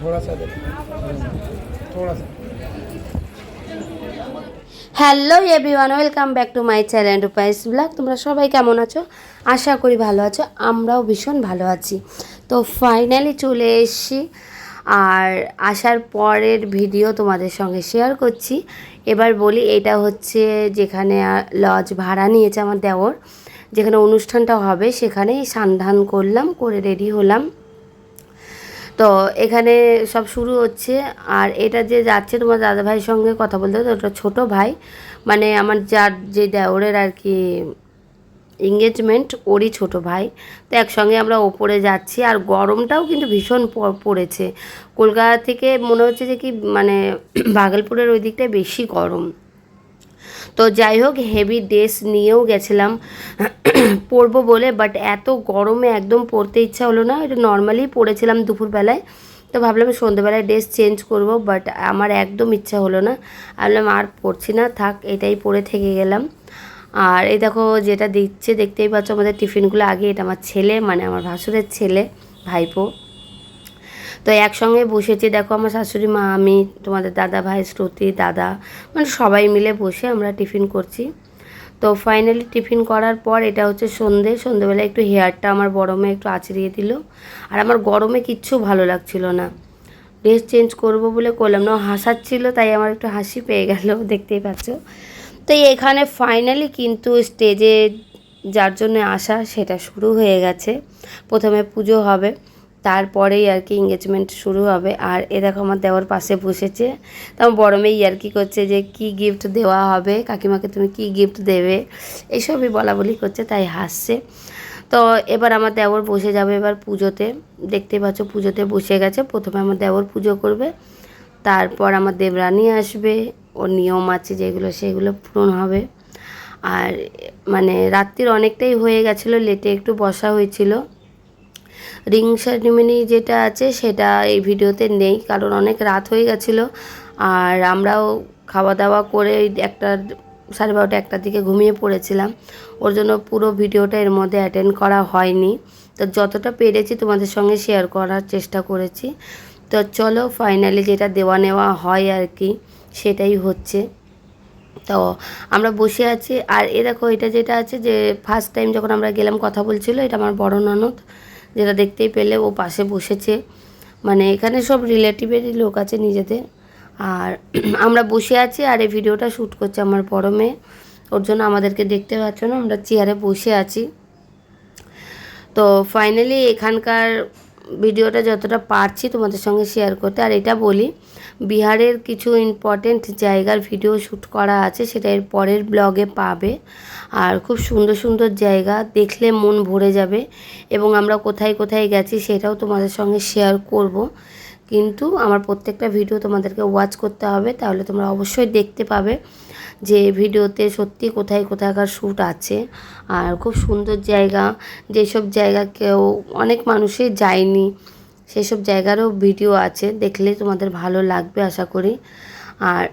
थोड़ा सा दे, थोड़ा सा। Hello everyone, welcome back to my channel রূপাইস ব্লগ। তোমরা সবাই কেমন আছো? আশা করি ভালো আছো। আমরাও ভীষণ ভালো আছি। তো ফাইনালি চলে এসেছি, আর আসার পরের ভিডিও তোমাদের সঙ্গে শেয়ার করছি। এবার বলি, এটা হচ্ছে যেখানে লজ ভাড়া নিয়েছে আমার দেওর, যেখানে অনুষ্ঠানটা হবে সেখানেই স্নান করলাম, করে রেডি হলাম। তো এখানে সব শুরু হচ্ছে। আর এটা যে যাচ্ছে তোমার দাদা ভাইয়ের সঙ্গে কথা বলতে, ওটা ছোটো ভাই, মানে আমার যার যে দেওরের আর কি এঙ্গেজমেন্ট, ওরই ছোটো ভাই। তো একসঙ্গে আমরা ওপরে যাচ্ছি। আর গরমটাও কিন্তু ভীষণ পড়েছে। কলকাতা থেকে মনে হচ্ছে যে কি মানে ভাগলপুরের ওই দিকটায় বেশি গরম। তো যাই হোক, হেভি ড্রেস নিয়েও গেছিলাম পরবো বলে, বাট এত গরমে একদম পরতে ইচ্ছা হলো না। এটা নর্মালি পরেছিলাম দুপুরবেলায়। তো ভাবলাম সন্ধ্যেবেলায় ড্রেস চেঞ্জ করব, বাট আমার একদম ইচ্ছা হলো না। ভাবলাম আর পরছি না, থাক, এটাই পরে থেকে গেলাম। আর এই দেখো যেটা দিচ্ছে, দেখতেই পাচ্ছ আমাদের টিফিনগুলো। আগে এটা আমার ছেলে, মানে আমার ভাসুরের ছেলে, ভাইপো। তো একসঙ্গে বসেছি, দেখো আমার শাশুড়ি মা, আমি, তোমাদের দাদা ভাই, শ্রুতি, দাদা, মানে সবাই মিলে বসে আমরা টিফিন করছি। তো ফাইনালি টিফিন করার পর এটা হচ্ছে সন্ধেবেলা একটু হেয়ারটা আমার বড় মেয়ে একটু আঁচড়িয়ে দিল। আর আমার গরমে কিচ্ছু ভালো লাগছিল না, ড্রেস চেঞ্জ করব বলে করলাম না। হাসাচ্ছিল, তাই আমার একটু হাসি পেয়ে গেল, দেখতেই পাচ্ছ। তো এখানে ফাইনালি কিন্তু স্টেজে যার জন্য আসা সেটা শুরু হয়ে গেছে। প্রথমে পুজো হবে, তারপরেই আর কি এঙ্গেজমেন্ট শুরু হবে। আর এ দেখো আমার দেওয়ার পাশে বসেছে। তো আমার বড় মেয়ে আর কি করছে যে কি গিফট দেওয়া হবে, কাকিমাকে তুমি কি গিফট দেবে, এইসবই বলা বলি করছে, তাই হাসছে। তো এবার আমার দেওর বসে যাবে এবার পুজোতে। দেখতে পাচ্ছ পুজোতে বসে গেছে। প্রথমে আমার দেওর পুজো করবে, তারপর আমার দেবরানী আসবে, ওর নিয়ম আছে যেগুলো সেগুলো পূরণ হবে। আর মানে রাত্রির অনেকটাই হয়ে গেছিলো, লেটে একটু বসা হয়েছিল। রিং সেরিমনি যেটা আছে সেটা এই ভিডিওতে নেই, কারণ অনেক রাত হয়ে গেছিলো। আর আমরাও খাওয়া দাওয়া করে ওই 12:30 1টার দিকে ঘুমিয়ে পড়েছিলাম। ওর জন্য পুরো ভিডিওটা এর মধ্যে অ্যাটেন্ড করা হয়নি। তো যতটা পেরেছি তোমাদের সঙ্গে শেয়ার করার চেষ্টা করেছি। তো চলো ফাইনালি যেটা দেওয়া নেওয়া হয় আর কি, সেটাই হচ্ছে। তো আমরা বসে আছি। আর এ দেখো এটা যেটা আছে, যে ফার্স্ট টাইম যখন আমরা গেলাম কথা বলছিল, এটা আমার বড় ননদ, যেটা দেখতেই পেলে ও পাশে বসেছে। মানে এখানে সব রিলেটিভেরই লোক আছে নিজেদের। আর আমরা বসে আছি, আর এই ভিডিওটা শ্যুট করছে আমার বড় মেয়ে। ওর জন্য আমাদেরকে দেখতে পাচ্ছ না, আমরা চেয়ারে বসে আছি। তো ফাইনালি এখানকার ভিডিওটা যতটা পারছি তোমাদের সঙ্গে শেয়ার করতে। আর এটা বলি, বিহারের কিছু ইম্পর্টেন্ট জায়গার ভিডিও শ্যুট করা আছে, সেটা এর পরের ব্লগে পাবে। আর খুব সুন্দর সুন্দর জায়গা, দেখলে মন ভরে যাবে। এবং আমরা কোথায় কোথায় গেছি সেটাও তোমাদের সঙ্গে শেয়ার করব। কিন্তু আমার প্রত্যেকটা ভিডিও তোমাদেরকে ওয়াচ করতে হবে, তাহলে তোমরা অবশ্যই দেখতে পাবে যে ভিডিওতে সত্যি কোথায় কোথাকার শ্যুট আছে। আর খুব সুন্দর জায়গা, যেসব জায়গা কেউ অনেক মানুষই যায়নি, সেসব জায়গারও ভিডিও আছে, দেখলে তোমাদের ভালো লাগবে আশা করি। আর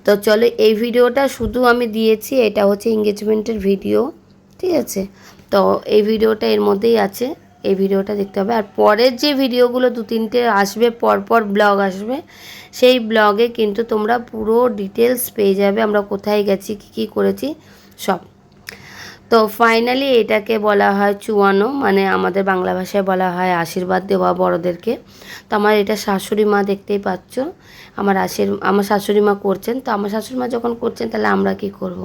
তো চলো, এই ভিডিওটা শুধু আমি দিয়েছি, এটা হচ্ছে এঙ্গেজমেন্টের ভিডিও, ঠিক আছে? তো এই ভিডিওটা এর মধ্যেই আছে, এই ভিডিওটা দেখতে হবে। আর পরের যে ভিডিওগুলো 2-3টে আসবে, পরপর ব্লগ আসবে, সেই ব্লগে কিন্তু তোমরা পুরো ডিটেলস পেয়ে যাবে, আমরা কোথায় গেছি, কী কী করেছি সব। তো ফাইনালি এটাকে বলা হয় চুয়ানো, মানে আমাদের বাংলা ভাষায় বলা হয় আশীর্বাদ দেওয়া বড়োদেরকে। তো আমার এটা শাশুড়ি মা, দেখতেই পাচ্ছ আমার শাশুড়ি মা করছেন। তো আমার শাশুড়ি মা যখন করছেন, তাহলে আমরা কি করব?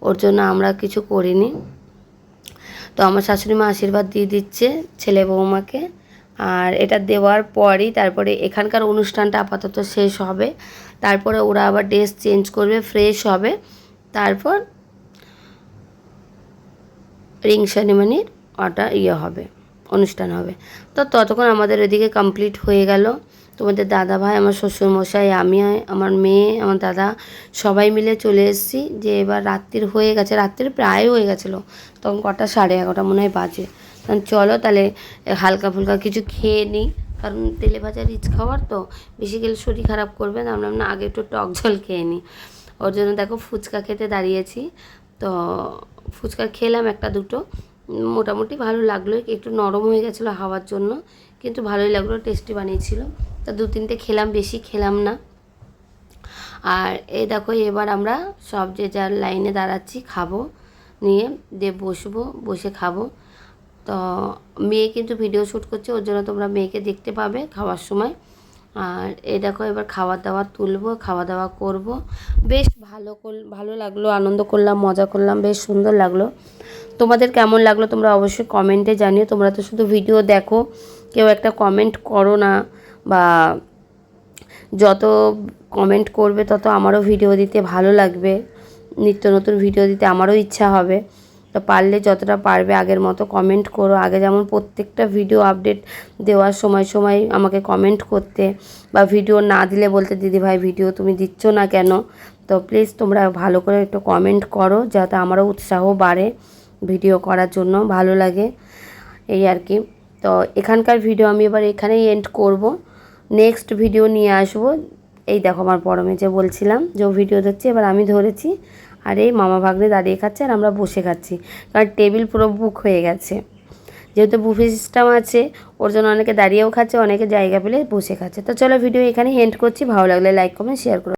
ওর জন্য আমরা কিছু করিনি। তো আমার শাশুড়ি মা আশীর্বাদ দিয়ে দিচ্ছে ছেলে বৌমাকে। আর এটা দেওয়ার পরই তারপরে এখানকার অনুষ্ঠানটা আপাতত শেষ হবে। তারপরে ওরা আবার ড্রেস চেঞ্জ করবে, ফ্রেশ হবে, তারপর রিং সেরিমনির ওটা হবে, অনুষ্ঠান হবে। তো ততক্ষণ আমাদের এদিকে কমপ্লিট হয়ে গেল। তোমাদের দাদা ভাই, আমার শ্বশুরমশাই, আমি, আমার মেয়ে, আমার দাদা, সবাই মিলে চলে এসেছি। যে এবার রাত্রির হয়ে গেছে, রাত্রির প্রায় হয়ে গেছিলো, তখন 11:30 মনে হয় বাজে। তখন চলো তাহলে হালকা ফুলকা কিছু খেয়ে নিই, কারণ তেলে ভাজা রিচ খাওয়ার তো বেশি গেলে শরীর খারাপ করবে। আমরা না আগে একটু টক জল খেয়ে নিই। ওর জন্য দেখো ফুচকা খেতে দাঁড়িয়েছি। তো ফুচকা খেলাম 1-2, মোটামুটি ভালো লাগলো, একটু নরম হয়ে গেছিলো হাওয়ার জন্য, কিন্তু ভালোই লাগলো, টেস্টি বানিয়েছিল। তো 2-3টে খেলাম, বেশি খেলাম না। আর এই দেখো এবার আমরা সব যে যার লাইনে দাঁড়াচ্ছি, খাবো নিয়ে দিয়ে বসবো, বসে খাবো। তো মেয়ে কিন্তু ভিডিও শ্যুট করছে, ওর জন্য তোমরা মেয়েকে দেখতে পাবে খাওয়ার সময়। আর এই দেখো এবার খাওয়া দাওয়া তুলবো, খাওয়া দাওয়া করব। বেশ ভালো লাগলো, আনন্দ করলাম, মজা করলাম, বেশ সুন্দর লাগলো। তোমাদের কেমন লাগলো তোমরা অবশ্যই কমেন্টে জানিও। তোমরা তো শুধু ভিডিও দেখো, কেউ একটা কমেন্ট করো না, বা যত কমেন্ট করবে তত আমারও ভিডিও দিতে ভালো লাগবে, নিত্য নতুন ভিডিও দিতে আমারও ইচ্ছা হবে। তো পারলে যতটা পারবে আগের মতো কমেন্ট করো। আগে যেমন প্রত্যেকটা ভিডিও আপডেট দেওয়ার সময় আমাকে কমেন্ট করতে, বা ভিডিও না দিলে বলতে দিদিভাই ভিডিও তুমি দিচ্ছ না কেন। তো প্লিজ তোমরা ভালো করে একটু কমেন্ট করো, যাতে আমারও উৎসাহ বাড়ে ভিডিও করার জন্য, ভালো লাগে এই আর কি। তো এখানকার ভিডিও আমি এবার এখানেই এন্ড করব। নেক্সট ভিডিও নিয়ে আসবো। এই দেখো আমার বড় মেয়ে যে বলছিলাম যে ভিডিও ধরছি, এবার আমি ধরেছি। আর এই মামা ভাগ্নে দাঁড়িয়ে খাচ্ছে আর আমরা বসে খাচ্ছি, কারণ টেবিল পুরো বুক হয়ে গেছে। যেহেতু বুফে সিস্টেম আছে, ওর জন্য অনেকে দাঁড়িয়েও খাচ্ছে, অনেকে জায়গা পেলে বসে খাচ্ছে। তো চলো ভিডিও এখানেই এন্ড করছি। ভালো লাগলে লাইক কমেন্ট শেয়ার করো।